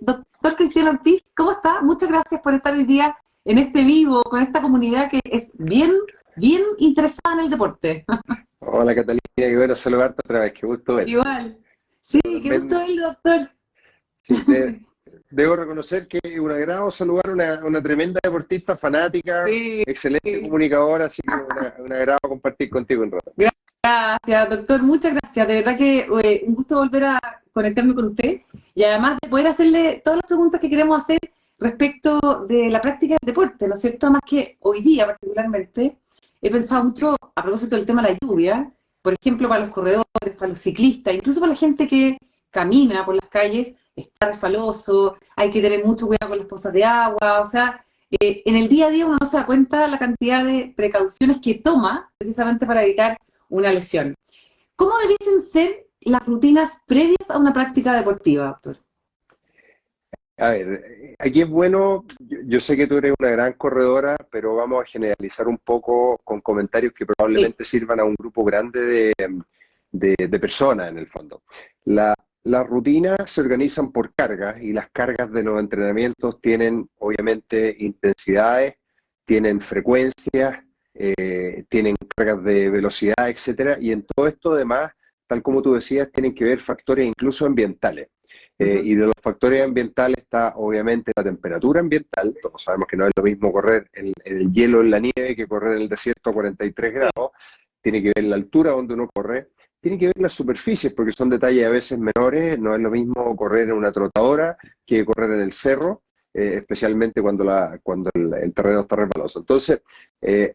doctor Cristian Ortiz, ¿cómo está? Muchas gracias por estar hoy día en este vivo, con esta comunidad que es bien, bien interesada en el deporte. Hola Catalina, qué bueno saludarte otra vez, qué gusto verte. Igual. Sí, qué gusto verlo, doctor. Sí, debo reconocer que es un agrado saludar a una tremenda deportista, fanática, Sí, excelente sí. comunicadora, así que un agrado compartir contigo un rato. Gracias, doctor, muchas gracias. De verdad que un gusto volver a conectarme con usted y además de poder hacerle todas las preguntas que queremos hacer respecto de la práctica del deporte, ¿no es cierto? Más que hoy día particularmente, he pensado mucho a propósito del tema de la lluvia, por ejemplo, para los corredores, para los ciclistas, incluso para la gente que camina por las calles, está resbaloso, hay que tener mucho cuidado con las pozas de agua, o sea, en el día a día uno no se da cuenta la cantidad de precauciones que toma precisamente para evitar una lesión. ¿Cómo debiesen ser las rutinas previas a una práctica deportiva, doctor? A ver, aquí es bueno, yo sé que tú eres una gran corredora, pero vamos a generalizar un poco con comentarios que Sí. probablemente sirvan a un grupo grande de personas en el fondo. Las rutinas se organizan por cargas y las cargas de los entrenamientos tienen obviamente intensidades, tienen frecuencias, tienen cargas de velocidad, etcétera, y en todo esto además, tal como tú decías, tienen que ver factores incluso ambientales. Y de los factores ambientales está obviamente la temperatura ambiental. Todos sabemos que no es lo mismo correr en el hielo, en la nieve, que correr en el desierto a 43 grados. Tiene que ver la altura donde uno corre. Tiene que ver las superficies, porque son detalles a veces menores. No es lo mismo correr en una trotadora que correr en el cerro, especialmente cuando el terreno está resbaloso. Entonces,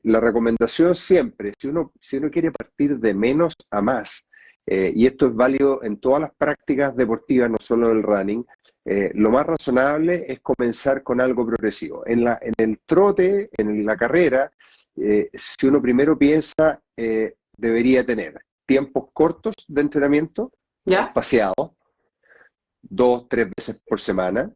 la recomendación siempre, si uno quiere partir de menos a más, y esto es válido en todas las prácticas deportivas, no solo en el running, lo más razonable es comenzar con algo progresivo. En el trote, en la carrera, si uno primero piensa, debería tener tiempos cortos de entrenamiento, ¿Ya? espaciados, 2, 3 veces por semana,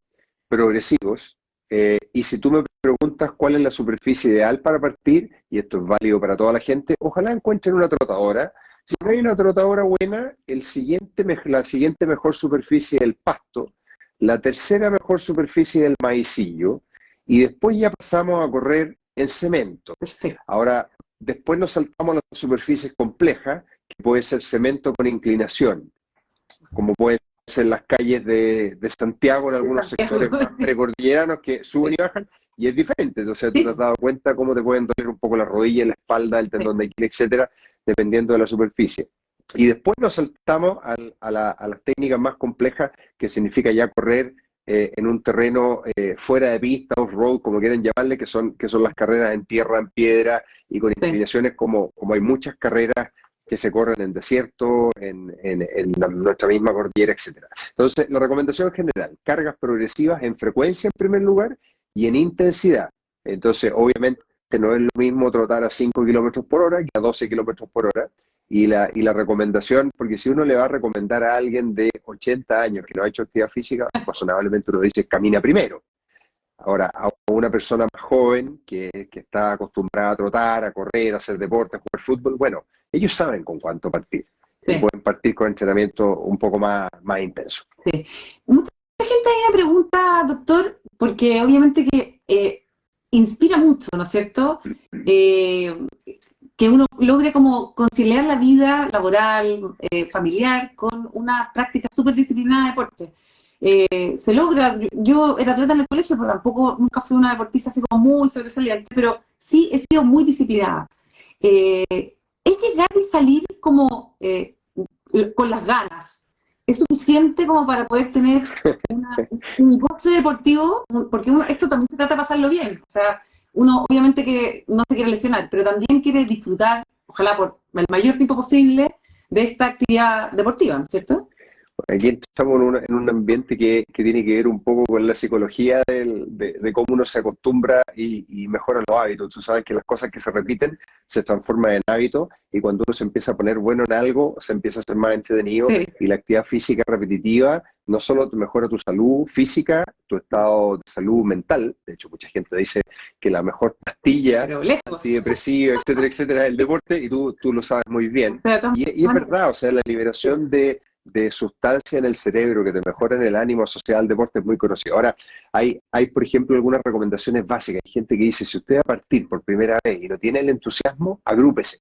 progresivos. Y si tú me preguntas cuál es la superficie ideal para partir, y esto es válido para toda la gente, ojalá encuentren una trotadora. Si no hay una trotadora buena, la siguiente mejor superficie es el pasto, la tercera mejor superficie es el maicillo, y después ya pasamos a correr en cemento. Perfecto. Ahora, después nos saltamos a las superficies complejas, que puede ser cemento con inclinación, como pueden ser las calles de Santiago en algunos sectores más precordilleranos que suben y bajan, y es diferente. Entonces tú te has dado cuenta cómo te pueden doler un poco la rodilla, la espalda, el tendón de Aquiles, etcétera, dependiendo de la superficie. Y después nos saltamos a las técnicas más complejas, que significa ya correr en un terreno fuera de pista, off-road, como quieran llamarle, que son las carreras en tierra, en piedra, y con inclinaciones como hay muchas carreras que se corren en desierto, en nuestra misma cordillera, etcétera. Entonces, la recomendación general, cargas progresivas en frecuencia en primer lugar y en intensidad. Entonces, obviamente, no es lo mismo trotar a 5 kilómetros por hora que a 12 kilómetros por hora. Y la recomendación, porque si uno le va a recomendar a alguien de 80 años que no ha hecho actividad física, razonablemente uno dice camina primero. Ahora, a una persona más joven que está acostumbrada a trotar, a correr, a hacer deporte, a jugar fútbol, bueno, ellos saben con cuánto partir. Y Sí. pueden partir con entrenamiento un poco más intenso. Sí. Mucha gente ahí me pregunta, doctor, porque obviamente que inspira mucho, ¿no es cierto? Que uno logre como conciliar la vida laboral, familiar, con una práctica súper disciplinada de deporte. Se logra, yo era atleta en el colegio, pero tampoco nunca fui una deportista así como muy sobresaliente, pero sí he sido muy disciplinada. Es llegar y salir como con las ganas. ¿Es suficiente como para poder tener un boxe deportivo? Porque esto también se trata de pasarlo bien. O sea, uno obviamente que no se quiere lesionar, pero también quiere disfrutar, ojalá por el mayor tiempo posible, de esta actividad deportiva, ¿no es cierto? Aquí estamos en un ambiente que tiene que ver un poco con la psicología de cómo uno se acostumbra y mejora los hábitos. Tú sabes que las cosas que se repiten se transforman en hábitos, y cuando uno se empieza a poner bueno en algo, se empieza a ser más entretenido, Sí. y la actividad física repetitiva no solo te mejora tu salud física, tu estado de salud mental. De hecho, mucha gente dice que la mejor pastilla Pero lejos. antidepresiva, etcétera, etcétera, es el deporte, y tú lo sabes muy bien. O sea, Y es verdad, o sea, la liberación de sustancias en el cerebro que te mejoran el ánimo asociado al deporte es muy conocido. Ahora, hay, por ejemplo, algunas recomendaciones básicas. Hay gente que dice, si usted va a partir por primera vez y no tiene el entusiasmo, agrúpese.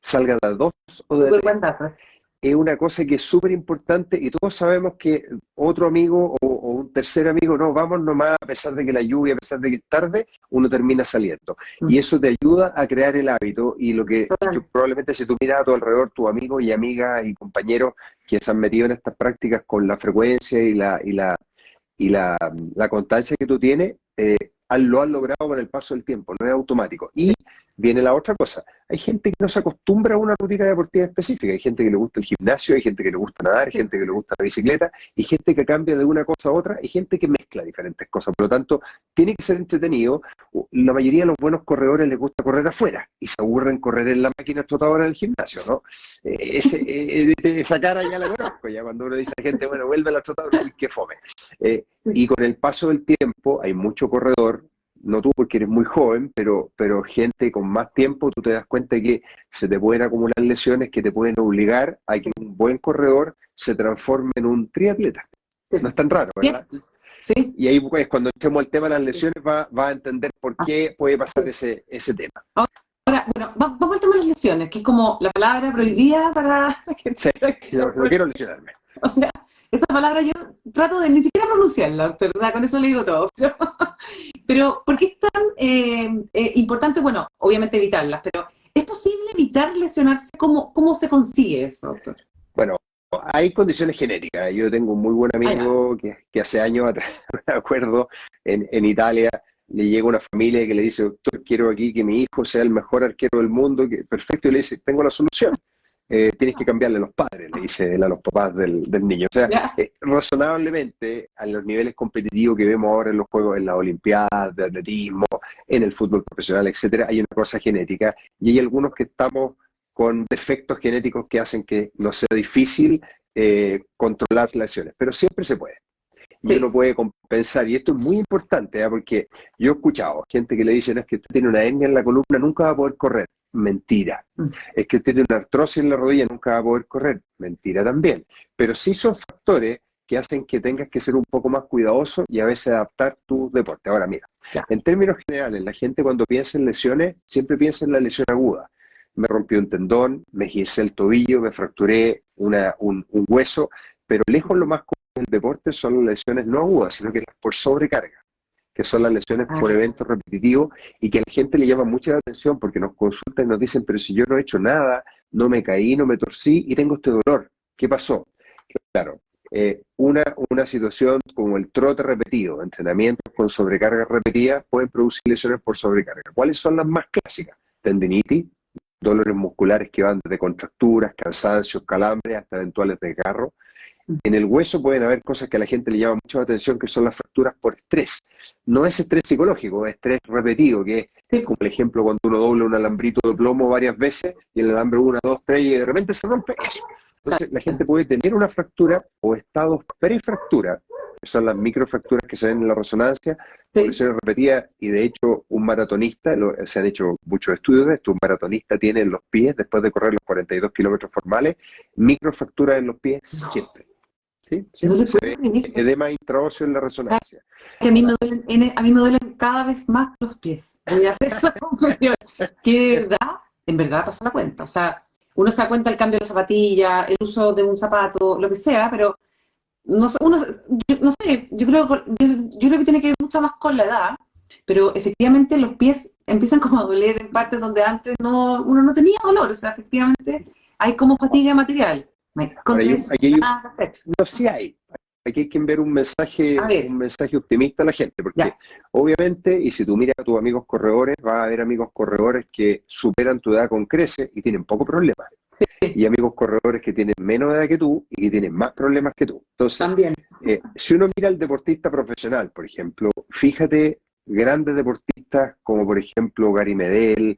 Salga de a dos o de Súper tres. buen dato. Es una cosa que es súper importante y todos sabemos que otro amigo o un tercer amigo, no, vamos nomás, a pesar de que la lluvia, a pesar de que es tarde, uno termina saliendo. Y eso te ayuda a crear el hábito y lo que probablemente si tú miras a tu alrededor, tus amigos y amigas y compañeros que se han metido en estas prácticas con la frecuencia y la constancia que tú tienes, lo han logrado con el paso del tiempo, no es automático. Y viene la otra cosa, hay gente que no se acostumbra a una rutina deportiva específica, hay gente que le gusta el gimnasio, hay gente que le gusta nadar, hay gente que le gusta la bicicleta, y gente que cambia de una cosa a otra, y gente que mezcla diferentes cosas. Por lo tanto, tiene que ser entretenido. La mayoría de los buenos corredores les gusta correr afuera, y se aburren correr en la máquina trotadora del gimnasio, ¿no? Esa cara ya la conozco, ya cuando uno dice a la gente, bueno, vuelve a la trotadora, uy, qué fome. Y con el paso del tiempo, hay mucho corredor, no tú porque eres muy joven, pero gente con más tiempo, tú te das cuenta que se te pueden acumular lesiones que te pueden obligar a que un buen corredor se transforme en un triatleta. No es tan raro, ¿verdad? Sí. Y ahí pues, cuando entremos al tema de las lesiones va a entender por qué puede pasar ese tema. Ahora, bueno, vamos al tema de las lesiones, que es como la palabra prohibida para la gente. Sí, no quiero lesionarme. O sea, esa palabra yo trato de ni siquiera pronunciarla, doctor, o sea, con eso le digo todo. Pero ¿por qué es tan importante? Bueno, obviamente evitarlas, pero ¿es posible evitar lesionarse? ¿Cómo se consigue eso, doctor? Bueno, hay condiciones genéticas. Yo tengo un muy buen amigo que hace años atrás, me acuerdo, en Italia, le llega una familia que le dice, doctor, quiero aquí que mi hijo sea el mejor arquero del mundo, perfecto, y le dice, tengo la solución. Tienes que cambiarle a los padres, le dice él a los papás del niño. O sea, razonablemente, a los niveles competitivos que vemos ahora en los juegos, en las olimpiadas de atletismo, en el fútbol profesional, etcétera, hay una cosa genética y hay algunos que estamos con defectos genéticos que hacen que nos sea difícil controlar las lesiones, pero siempre se puede. Y uno puede compensar, y esto es muy importante, porque yo he escuchado gente que le dice, no, es que usted tiene una hernia en la columna, nunca va a poder correr. Mentira. Es que usted tiene una artrosis en la rodilla, nunca va a poder correr. Mentira también. Pero sí son factores que hacen que tengas que ser un poco más cuidadoso y a veces adaptar tu deporte. Ahora mira, en términos generales, la gente cuando piensa en lesiones, siempre piensa en la lesión aguda. Me rompí un tendón, me gincé el tobillo, me fracturé un hueso, pero lejos lo más común del deporte son las lesiones no agudas, sino que las por sobrecarga, que son las lesiones por eventos repetitivos y que a la gente le llama mucha atención porque nos consultan y nos dicen, pero si yo no he hecho nada, no me caí, no me torcí y tengo este dolor, ¿qué pasó? Claro, una situación como el trote repetido, entrenamientos con sobrecargas repetidas pueden producir lesiones por sobrecarga. ¿Cuáles son las más clásicas? Tendinitis, dolores musculares que van desde contracturas, cansancios, calambres, hasta eventuales desgarros. En el hueso pueden haber cosas que a la gente le llama mucho la atención, que son las fracturas por estrés. No es estrés psicológico, es estrés repetido, que es como el ejemplo cuando uno dobla un alambrito de plomo varias veces y el alambre 1, 2, 3 y de repente se rompe. Entonces la gente puede tener una fractura o estados prefractura, que son las microfracturas que se ven en la resonancia, por lesiones repetidas, y de hecho un maratonista, se han hecho muchos estudios de esto, un maratonista tiene en los pies, después de correr los 42 kilómetros formales, microfracturas en los pies siempre. ¿Sí? Siempre se ve edema intraóseo en la resonancia. A mí me duelen cada vez más los pies. Voy a hacer esa confesión. Que en verdad pasa la cuenta. O sea, uno se da cuenta del cambio de la zapatilla, el uso de un zapato, lo que sea, pero no sé, yo creo que tiene que ver mucho más con la edad, pero efectivamente los pies empiezan como a doler en partes donde antes uno no tenía dolor. O sea, efectivamente hay como fatiga material. No, sí hay. Aquí hay que ver un mensaje optimista a la gente, porque obviamente, y si tú miras a tus amigos corredores, vas a ver amigos corredores que superan tu edad con creces y tienen poco problema. Y amigos corredores que tienen menos edad que tú y que tienen más problemas que tú. Entonces, si uno mira al deportista profesional, por ejemplo, fíjate, grandes deportistas como por ejemplo Gary Medel,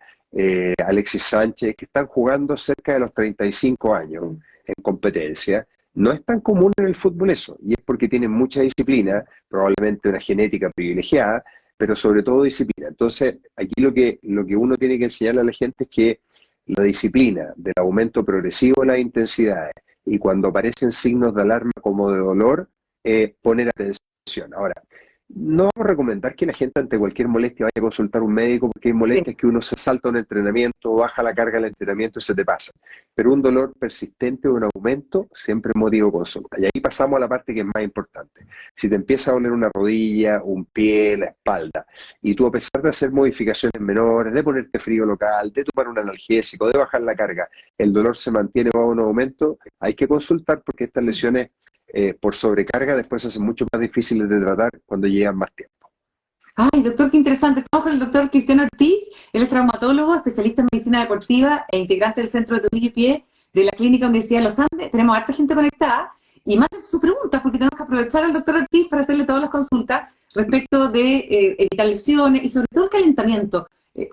Alexis Sánchez, que están jugando cerca de los 35 años en competencia. No es tan común en el fútbol eso, y es porque tienen mucha disciplina, probablemente una genética privilegiada, pero sobre todo disciplina. Entonces, aquí lo que uno tiene que enseñarle a la gente es que la disciplina del aumento progresivo de las intensidades y cuando aparecen signos de alarma como de dolor, poner atención. Ahora, no vamos a recomendar que la gente ante cualquier molestia vaya a consultar a un médico, porque hay Sí. molestias que uno se salta un entrenamiento, baja la carga del entrenamiento y se te pasa. Pero un dolor persistente o un aumento siempre es motivo de consulta. Y ahí pasamos a la parte que es más importante. Si te empieza a doler una rodilla, un pie, la espalda, y tú a pesar de hacer modificaciones menores, de ponerte frío local, de tomar un analgésico, de bajar la carga, el dolor se mantiene o va a un aumento, hay que consultar porque estas lesiones por sobrecarga después se hacen mucho más difíciles de tratar cuando llegan más tiempo. Ay, doctor, qué interesante. Estamos con el doctor Cristiano Ortiz, él es traumatólogo, especialista en medicina deportiva e integrante del Centro de Tobillo y Pie de la Clínica Universidad de los Andes. Tenemos harta gente conectada y manden sus preguntas porque tenemos que aprovechar al doctor Ortiz para hacerle todas las consultas respecto de evitar lesiones y sobre todo el calentamiento.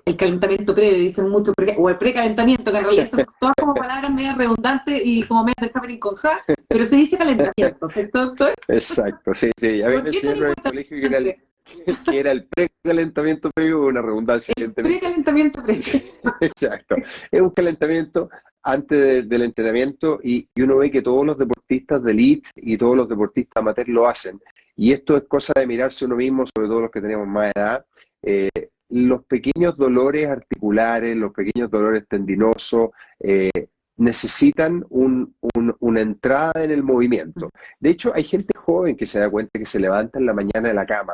El calentamiento previo, dicen mucho, o el precalentamiento, que en realidad son todas como palabras medio redundantes y como medio del Javelin con ja, pero se dice calentamiento, ¿cierto, doctor? Exacto, sí, sí. A mí ¿Por me qué tan enseñaron en el colegio que era el precalentamiento previo, una redundancia, evidentemente. Precalentamiento previo. Exacto. Es un calentamiento antes del entrenamiento y uno ve que todos los deportistas de elite y todos los deportistas amateur lo hacen. Y esto es cosa de mirarse uno mismo, sobre todo los que tenemos más edad. Los pequeños dolores articulares, los pequeños dolores tendinosos, necesitan una entrada en el movimiento. De hecho, hay gente joven que se da cuenta que se levanta en la mañana de la cama,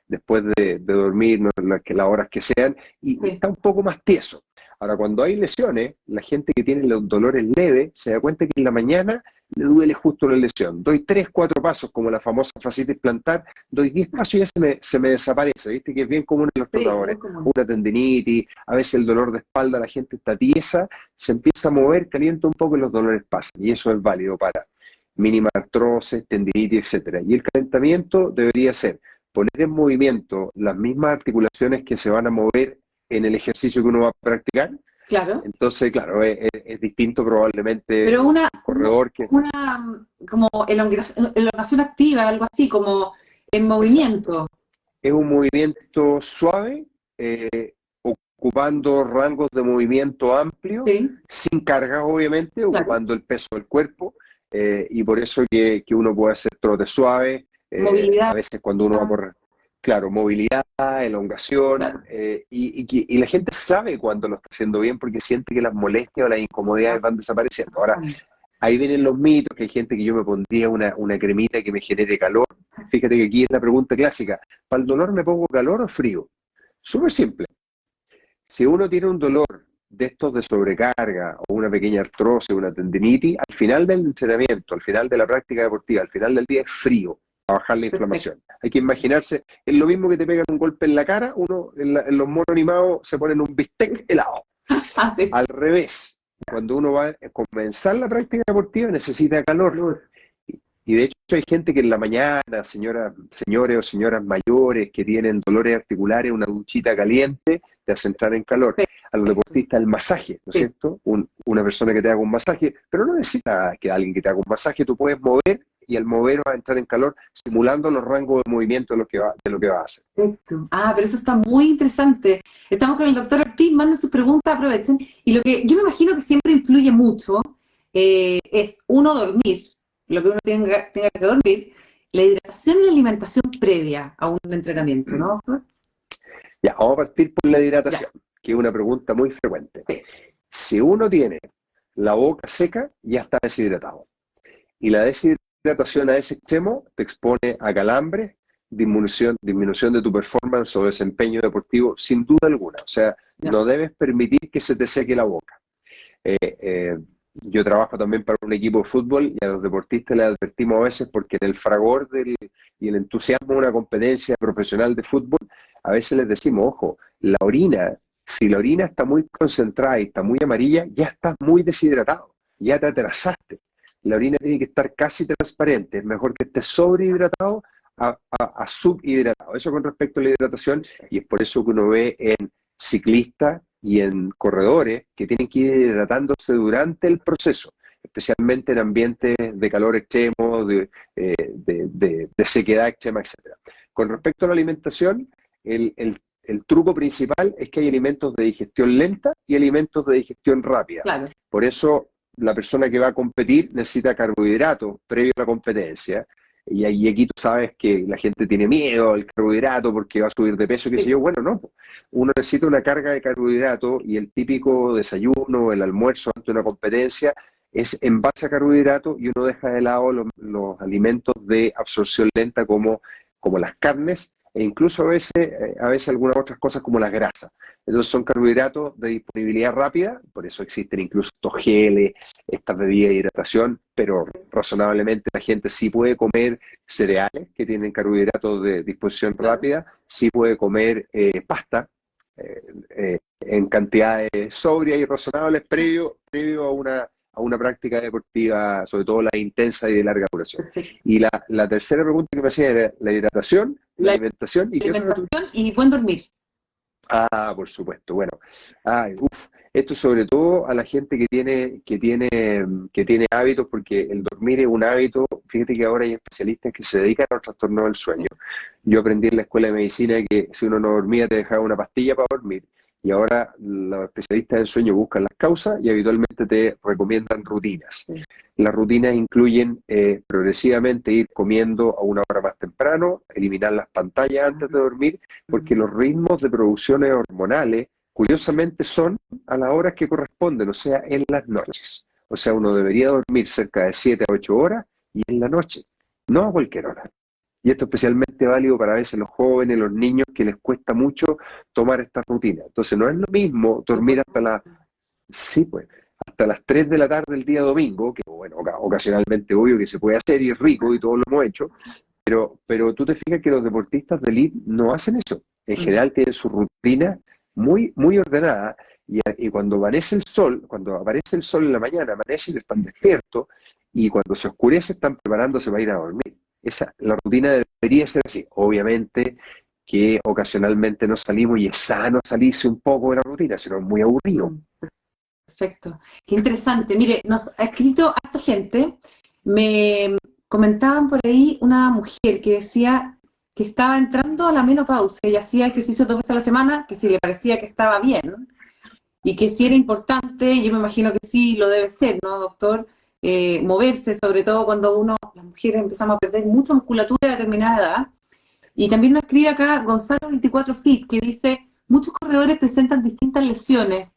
después de dormir, no, las horas que sean, y está un poco más tieso. Ahora, cuando hay lesiones, la gente que tiene los dolores leves se da cuenta que en la mañana le duele justo la lesión. Doy 3, 4 pasos, como la famosa fascitis plantar, doy 10 pasos y ya se me desaparece, ¿viste? Que es bien común en los trotadores. Una tendinitis, a veces el dolor de espalda, la gente está tiesa, se empieza a mover, calienta un poco y los dolores pasan. Y eso es válido para mínima artrosis, tendinitis, etcétera. Y el calentamiento debería ser poner en movimiento las mismas articulaciones que se van a mover en el ejercicio que uno va a practicar. Claro. Entonces, claro, es distinto probablemente pero un corredor que... como elongación activa, algo así, como en movimiento. Es un movimiento suave, ocupando rangos de movimiento amplios, Sí. sin carga, obviamente, Claro. ocupando el peso del cuerpo, y por eso que uno puede hacer trote suave, Movilidad. a veces cuando uno va por... Claro, movilidad, elongación, Claro. y la gente sabe cuando lo está haciendo bien porque siente que las molestias o las incomodidades van desapareciendo. Ahora, ahí vienen los mitos, que hay gente que yo me pondría una cremita que me genere calor. Fíjate que aquí es la pregunta clásica, ¿para el dolor me pongo calor o frío? Súper simple. Si uno tiene un dolor de estos de sobrecarga o una pequeña artrosis, una tendinitis, al final del entrenamiento, al final de la práctica deportiva, al final del día es frío, para bajar la inflamación. Hay que imaginarse, es lo mismo que te pegan un golpe en la cara, uno en los monos animados se ponen un bistec helado. Sí. Al revés, cuando uno va a comenzar la práctica deportiva necesita calor. Y de hecho hay gente que en la mañana, señores o señoras mayores que tienen dolores articulares, una duchita caliente te hace entrar en calor. A los deportistas el masaje, ¿no es cierto? Una persona que te haga un masaje, pero no necesita que alguien que te haga un masaje, tú puedes mover y al mover vas a entrar en calor simulando los rangos de movimiento de lo que vas a hacer. Perfecto. Pero eso está muy interesante. Estamos con el doctor Ortiz, manden sus preguntas, aprovechen. Y lo que yo me imagino que siempre influye mucho es uno dormir, lo que uno tenga que dormir, la hidratación y la alimentación previa a un entrenamiento, ¿no? Ya, vamos a partir por la hidratación, que es una pregunta muy frecuente. Sí. Si uno tiene la boca seca, ya está deshidratado. Y la deshidratación a ese extremo te expone a calambres, disminución de tu performance o desempeño deportivo, sin duda alguna. O sea, no debes permitir que se te seque la boca. Yo trabajo también para un equipo de fútbol y a los deportistas les advertimos a veces porque en el fragor y el entusiasmo de una competencia profesional de fútbol, a veces les decimos, ojo, la orina, si la orina está muy concentrada y está muy amarilla, ya estás muy deshidratado, ya te atrasaste. La orina tiene que estar casi transparente, es mejor que esté sobrehidratado a subhidratado. Eso con respecto a la hidratación, y es por eso que uno ve en ciclistas y en corredores que tienen que ir hidratándose durante el proceso, especialmente en ambientes de calor extremo, de sequedad extrema, etc. Con respecto a la alimentación, el truco principal es que hay alimentos de digestión lenta y alimentos de digestión rápida. Claro. Por eso la persona que va a competir necesita carbohidratos previo a la competencia. Y aquí tú sabes que la gente tiene miedo al carbohidrato porque va a subir de peso, qué sé yo. Bueno, no. Uno necesita una carga de carbohidratos y el típico desayuno, el almuerzo antes de una competencia es en base a carbohidratos y uno deja de lado los alimentos de absorción lenta como las carnes e incluso a veces algunas otras cosas como las grasas. Entonces son carbohidratos de disponibilidad rápida, por eso existen incluso estos geles, estas bebidas de hidratación, pero razonablemente la gente sí puede comer cereales que tienen carbohidratos de disposición rápida, sí puede comer pasta en cantidades sobrias y razonables previo a una práctica deportiva, sobre todo la intensa y de larga duración. Y la tercera pregunta que me hacía era la hidratación, la alimentación y alimentación y buen dormir. Ah, por supuesto. Bueno, esto sobre todo a la gente que tiene hábitos, porque el dormir es un hábito. Fíjate que ahora hay especialistas que se dedican a los trastornos del sueño. Yo aprendí en la escuela de medicina que si uno no dormía te dejaba una pastilla para dormir. Y ahora los especialistas del sueño buscan las causas y habitualmente te recomiendan rutinas. Sí. Las rutinas incluyen progresivamente ir comiendo a una hora más temprano, eliminar las pantallas antes de dormir, porque los ritmos de producciones hormonales, curiosamente, son a las horas que corresponden, o sea, en las noches. O sea, uno debería dormir cerca de 7 a 8 horas y en la noche, no a cualquier hora. Y esto es especialmente válido para a veces los jóvenes, los niños, que les cuesta mucho tomar esta rutina. Entonces no es lo mismo dormir hasta las 3 de la tarde el día domingo, que bueno, ocasionalmente obvio que se puede hacer y es rico y todo lo hemos hecho, pero tú te fijas que los deportistas de elite no hacen eso. En general tienen su rutina muy, muy ordenada y cuando aparece el sol en la mañana, amanecen, están despiertos y cuando se oscurece están preparándose para ir a dormir. La rutina debería ser así. Obviamente que ocasionalmente no salimos y es sano salirse un poco de la rutina, sino es muy aburrido. Perfecto. Qué interesante. Mire, nos ha escrito harta gente. Me comentaban por ahí una mujer que decía que estaba entrando a la menopausia y hacía ejercicio 2 veces a la semana, que si le parecía que estaba bien y que si era importante, yo me imagino que sí lo debe ser, ¿no, doctor? Moverse, sobre todo cuando las mujeres empezamos a perder mucha musculatura a determinada edad. Y también nos escribe acá Gonzalo 24Fit, que dice, muchos corredores presentan distintas lesiones,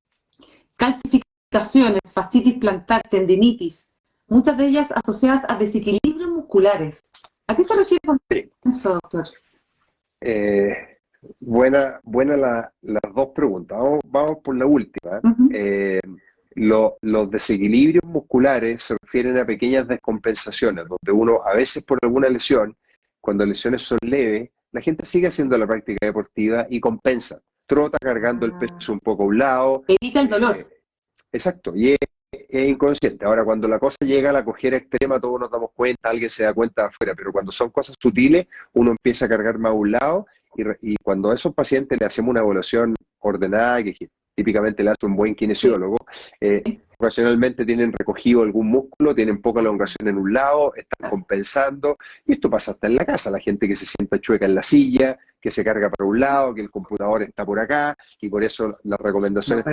calcificaciones, fascitis plantar, tendinitis, muchas de ellas asociadas a desequilibrios musculares. ¿A qué se refiere con eso, doctor? Buena las dos preguntas. Vamos por la última. Los desequilibrios musculares se refieren a pequeñas descompensaciones, donde uno, a veces por alguna lesión, cuando lesiones son leves, la gente sigue haciendo la práctica deportiva y compensa. Trota cargando el peso un poco a un lado. Evita el dolor. Exacto, y es inconsciente. Ahora, cuando la cosa llega a la cojera extrema, todos nos damos cuenta, alguien se da cuenta de afuera, pero cuando son cosas sutiles, uno empieza a cargar más a un lado, y cuando a esos pacientes le hacemos una evaluación ordenada, que típicamente le hace un buen kinesiólogo, ocasionalmente tienen recogido algún músculo, tienen poca elongación en un lado, están compensando, y esto pasa hasta en la casa, la gente que se sienta chueca en la silla, que se carga para un lado, que el computador está por acá, y por eso las recomendaciones,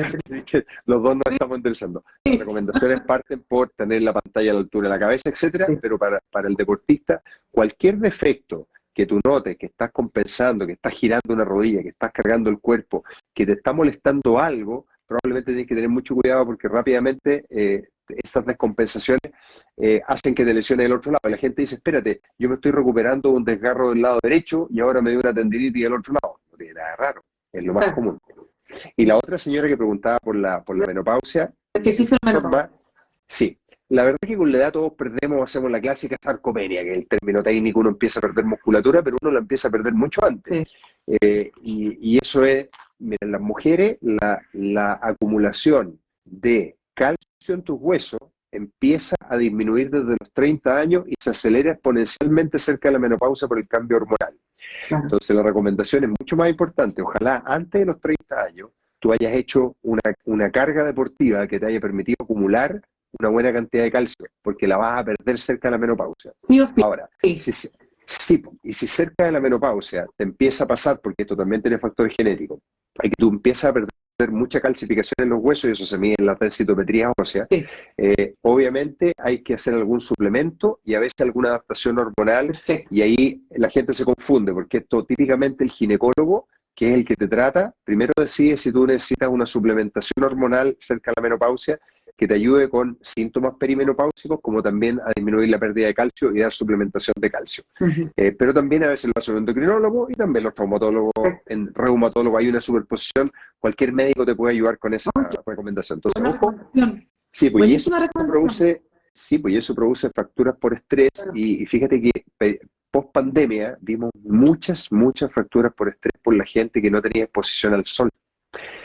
los dos nos estamos interesando, las recomendaciones parten por tener la pantalla a la altura de la cabeza, etcétera, pero para el deportista, cualquier defecto que tú notes, que estás compensando, que estás girando una rodilla, que estás cargando el cuerpo, que te está molestando algo, probablemente tienes que tener mucho cuidado porque rápidamente estas descompensaciones hacen que te lesiones del otro lado. Y la gente dice, espérate, yo me estoy recuperando de un desgarro del lado derecho y ahora me dio una tendinitis del otro lado. No tiene nada raro, es lo más común. Y la otra señora que preguntaba por la menopausia, sí. La verdad es que con la edad todos hacemos la clásica sarcopenia, que es el término técnico, uno empieza a perder musculatura, pero uno la empieza a perder mucho antes. Sí. Y eso es, mira, en las mujeres, la acumulación de calcio en tus huesos empieza a disminuir desde los 30 años y se acelera exponencialmente cerca de la menopausia por el cambio hormonal. Claro. Entonces la recomendación es mucho más importante. Ojalá antes de los 30 años tú hayas hecho una carga deportiva que te haya permitido acumular una buena cantidad de calcio, porque la vas a perder cerca de la menopausia. Ahora, y si cerca de la menopausia te empieza a pasar, porque esto también tiene factor genético, y que tú empiezas a perder tener mucha calcificación en los huesos y eso se mide en la densitometría ósea, Sí. obviamente hay que hacer algún suplemento y a veces alguna adaptación hormonal Perfecto. y ahí la gente se confunde porque esto típicamente el ginecólogo, que es el que te trata, primero decide si tú necesitas una suplementación hormonal cerca de la menopausia que te ayude con síntomas perimenopáusicos, como también a disminuir la pérdida de calcio y dar suplementación de calcio. Ujú. Pero también a veces lo hace un endocrinólogo y también los traumatólogos, en reumatólogo hay una superposición, cualquier médico te puede ayudar con esa recomendación. Entonces, Una ojo, recomendación. sí, pues y eso Buenísima recomendación. produce, sí, pues y eso produce fracturas por estrés Claro. y fíjate que post pandemia vimos muchas fracturas por estrés por la gente que no tenía exposición al sol.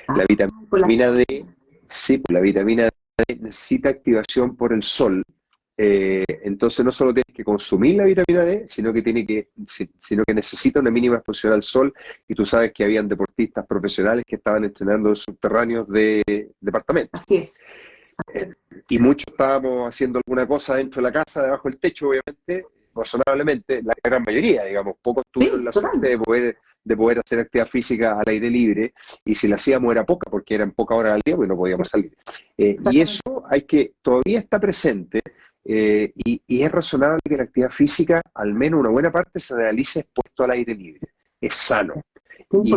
La Por la- vitamina D, sí, pues la vitamina D necesita activación por el sol. Entonces no solo tienes que consumir la vitamina D, sino que necesita una mínima exposición al sol. Y tú sabes que habían deportistas profesionales que estaban entrenando en subterráneos de departamentos. Así es. Y muchos estábamos haciendo alguna cosa dentro de la casa, debajo del techo, obviamente, razonablemente, la gran mayoría, digamos, pocos tuvieron Sí, la total. suerte de poder hacer actividad física al aire libre, y si la hacíamos era poca, porque eran pocas horas al día, pues no podíamos salir. Y eso todavía está presente, y es razonable que la actividad física, al menos una buena parte, se realice expuesto al aire libre. Es sano.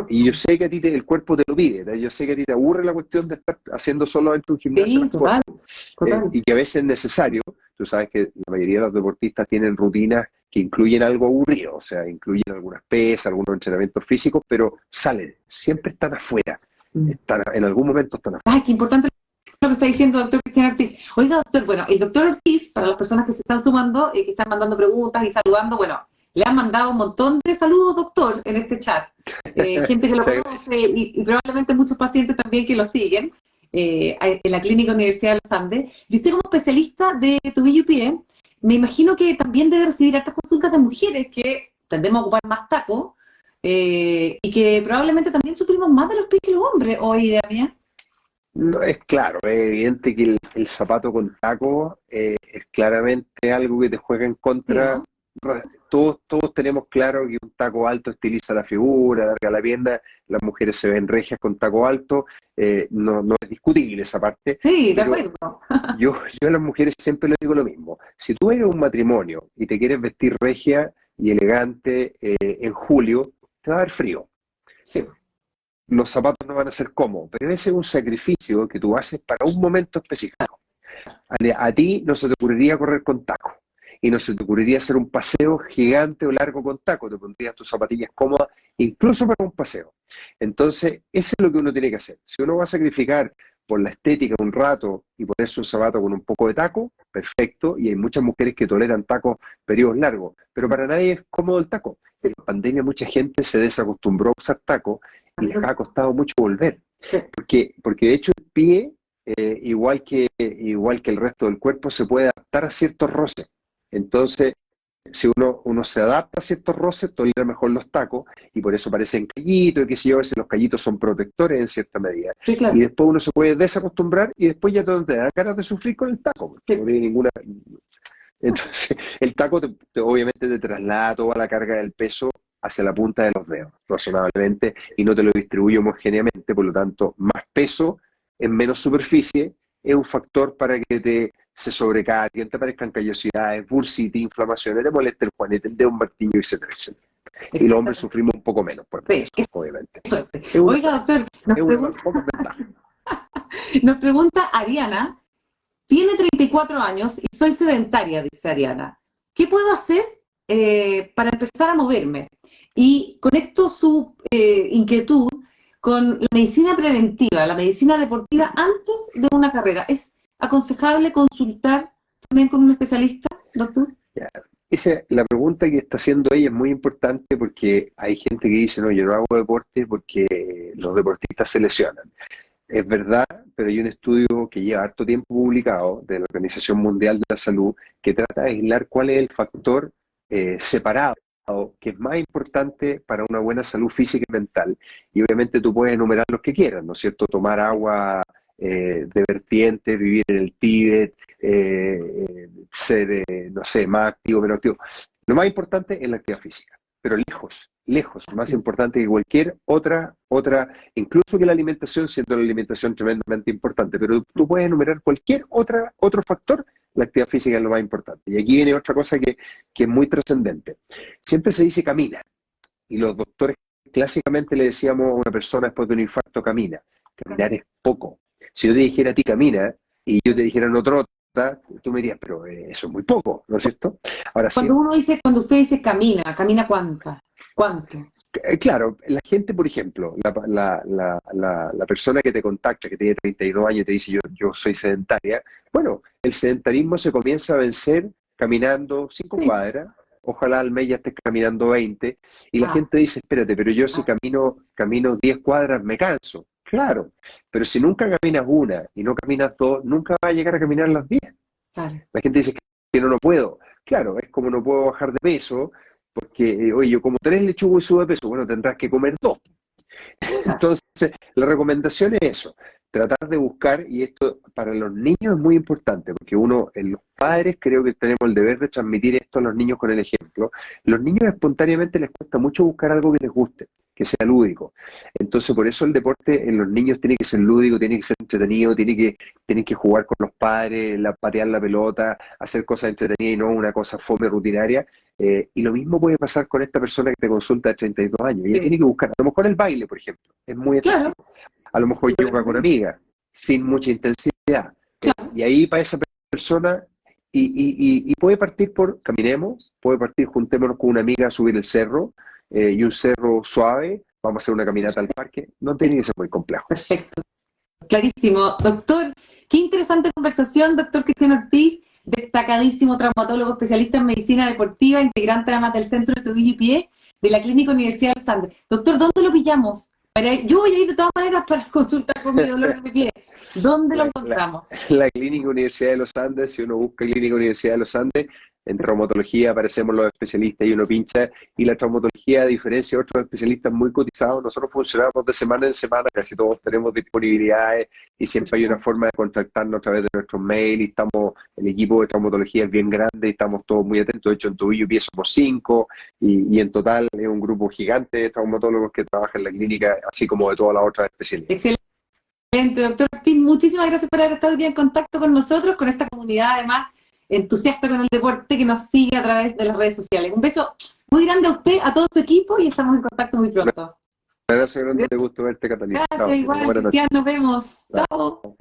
Y yo sé que a ti el cuerpo te lo pide, yo sé que a ti te aburre la cuestión de estar haciendo solo dentro de un gimnasio Sí, total, total. y que a veces es necesario. Tú sabes que la mayoría de los deportistas tienen rutinas que incluyen algo aburrido, o sea, incluyen algunas pesas, algunos entrenamientos físicos, pero salen, siempre están afuera, en algún momento están afuera. Ay, qué importante lo que está diciendo el doctor Cristian Ortiz. Oiga, doctor, bueno, el doctor Ortiz, para las personas que se están sumando, que están mandando preguntas y saludando, bueno, le han mandado un montón de saludos, doctor, en este chat. Gente que lo conoce y probablemente muchos pacientes también que lo siguen en la Clínica Universidad de los Andes. Y usted como especialista de tobillo y pie, me imagino que también debe recibir hartas consultas de mujeres que tendemos a ocupar más tacos y que probablemente también sufrimos más de los pies que los hombres, o idea mía. No, es claro, es evidente que el zapato con taco es claramente algo que te juega en Sí, contra. ¿no? Todos tenemos claro que un taco alto estiliza la figura, alarga la pierna, las mujeres se ven regias con taco alto, no es discutible esa parte, Sí, de pero acuerdo. yo a las mujeres siempre les digo lo mismo. Si tú eres un matrimonio y te quieres vestir regia y elegante en julio, te va a dar frío. Sí. Los zapatos no van a ser cómodos, pero ese es un sacrificio que tú haces para un momento específico. A ti no se te ocurriría correr con taco y no se te ocurriría hacer un paseo gigante o largo con taco, te pondrías tus zapatillas cómodas incluso para un paseo. Entonces, eso es lo que uno tiene que hacer. Si uno va a sacrificar por la estética un rato y ponerse un zapato con un poco de taco, perfecto, y hay muchas mujeres que toleran tacos periodos largos, pero para nadie es cómodo el taco. En la pandemia mucha gente se desacostumbró a usar taco y les ha costado mucho volver, porque de hecho el pie igual que el resto del cuerpo, se puede adaptar a ciertos roces. Entonces, si uno se adapta a ciertos roces, tolera mejor los tacos, y por eso parecen callitos, y qué sé yo, a veces los callitos son protectores en cierta medida. Sí, claro. Y después uno se puede desacostumbrar, y después ya no te da ganas de sufrir con el taco, porque no tiene ninguna... Entonces, el taco obviamente te traslada toda la carga del peso hacia la punta de los dedos, razonablemente, y no te lo distribuye homogéneamente, por lo tanto, más peso en menos superficie es un factor para que se sobrecarguen, te aparezcan callosidades, bursitis, inflamaciones, te moleste el juanete, el dedo, un martillo, etcétera, etcétera. Y los hombres sufrimos un poco menos por Sí, eso, obviamente. suerte. Es una, Oiga, doctor, es una de las pocas ventajas. nos pregunta Ariana, tiene 34 años y soy sedentaria, dice Ariana. ¿Qué puedo hacer para empezar a moverme? Y conecto su inquietud con la medicina preventiva, la medicina deportiva antes de una carrera. ¿Es aconsejable consultar también con un especialista, doctor? Ya. La pregunta que está haciendo ella es muy importante porque hay gente que dice, no, yo no hago deporte porque los deportistas se lesionan. Es verdad, pero hay un estudio que lleva harto tiempo publicado de la Organización Mundial de la Salud que trata de aislar cuál es el factor separado que es más importante para una buena salud física y mental. Y obviamente tú puedes enumerar los que quieras, ¿no es cierto? Tomar agua de vertiente, vivir en el Tíbet, ser, no sé, más activo, menos activo. Lo más importante es la actividad física, pero lejos lejos, más importante que cualquier otra, incluso que la alimentación, siendo la alimentación tremendamente importante, pero tú puedes enumerar cualquier otro factor, la actividad física es lo más importante. Y aquí viene otra cosa que es muy trascendente. Siempre se dice camina, y los doctores clásicamente le decíamos a una persona después de un infarto, camina. Caminar es poco. Si yo te dijera a ti camina, y yo te dijera no trota, tú me dirías, pero eso es muy poco, ¿no es cierto? Ahora sí. Cuando usted dice camina, ¿camina cuánto? Claro, la gente, por ejemplo, la persona que te contacta, que tiene 32 años y te dice yo soy sedentaria, bueno, el sedentarismo se comienza a vencer caminando 5 cuadras, ojalá al mes ya estés caminando 20, y la gente dice, espérate, pero yo si camino 10 cuadras me canso. Claro, pero si nunca caminas una y no caminas dos, nunca vas a llegar a caminar las 10. Claro. La gente dice que no puedo. Claro, es como no puedo bajar de peso, porque, oye, yo como 3 lechugas y subo de peso, bueno, tendrás que comer 2. Entonces, la recomendación es eso, tratar de buscar, y esto para los niños es muy importante, porque los padres creo que tenemos el deber de transmitir esto a los niños con el ejemplo. Los niños espontáneamente les cuesta mucho buscar algo que les guste, que sea lúdico. Entonces, por eso el deporte en los niños tiene que ser lúdico, tiene que ser entretenido, tienen que jugar con los padres, patear la pelota, hacer cosas entretenidas y no una cosa fome rutinaria. Y lo mismo puede pasar con esta persona que te consulta de 32 años. Ella tiene que buscar, a lo mejor el baile, por ejemplo, es muy efectivo. A lo mejor yoga con amigas, sin mucha intensidad. Y ahí para esa persona, y puede partir por caminemos, puede partir juntémonos con una amiga a subir el cerro, y un cerro suave, vamos a hacer una caminata al parque, no tiene que ser muy complejo. Perfecto, clarísimo. Doctor, qué interesante conversación, doctor Cristian Ortiz, destacadísimo traumatólogo especialista en medicina deportiva, integrante además del Centro de Tobillo y Pie de la Clínica Universidad de los Andes. Doctor, ¿dónde lo pillamos? Yo voy a ir de todas maneras para consultar con mi dolor de pie. ¿Dónde lo encontramos? La Clínica Universidad de los Andes, si uno busca Clínica Universidad de los Andes, en traumatología aparecemos los especialistas y uno pincha, y la traumatología, a diferencia de otros especialistas muy cotizados, nosotros funcionamos de semana en semana, casi todos tenemos disponibilidades y siempre hay una forma de contactarnos a través de nuestros mails, y el equipo de traumatología es bien grande y estamos todos muy atentos. De hecho, en Tobillo y Pie somos 5 y en total es un grupo gigante de traumatólogos que trabajan en la clínica, así como de todas las otras especialidades. Excelente, doctor Ortiz, muchísimas gracias por haber estado hoy día en contacto con nosotros, con esta comunidad además entusiasta con el deporte que nos sigue a través de las redes sociales. Un beso muy grande a usted, a todo su equipo, y estamos en contacto muy pronto. Un abrazo grande, de gusto verte, Catalina. Gracias, igual, Cristian, nos vemos. Chao.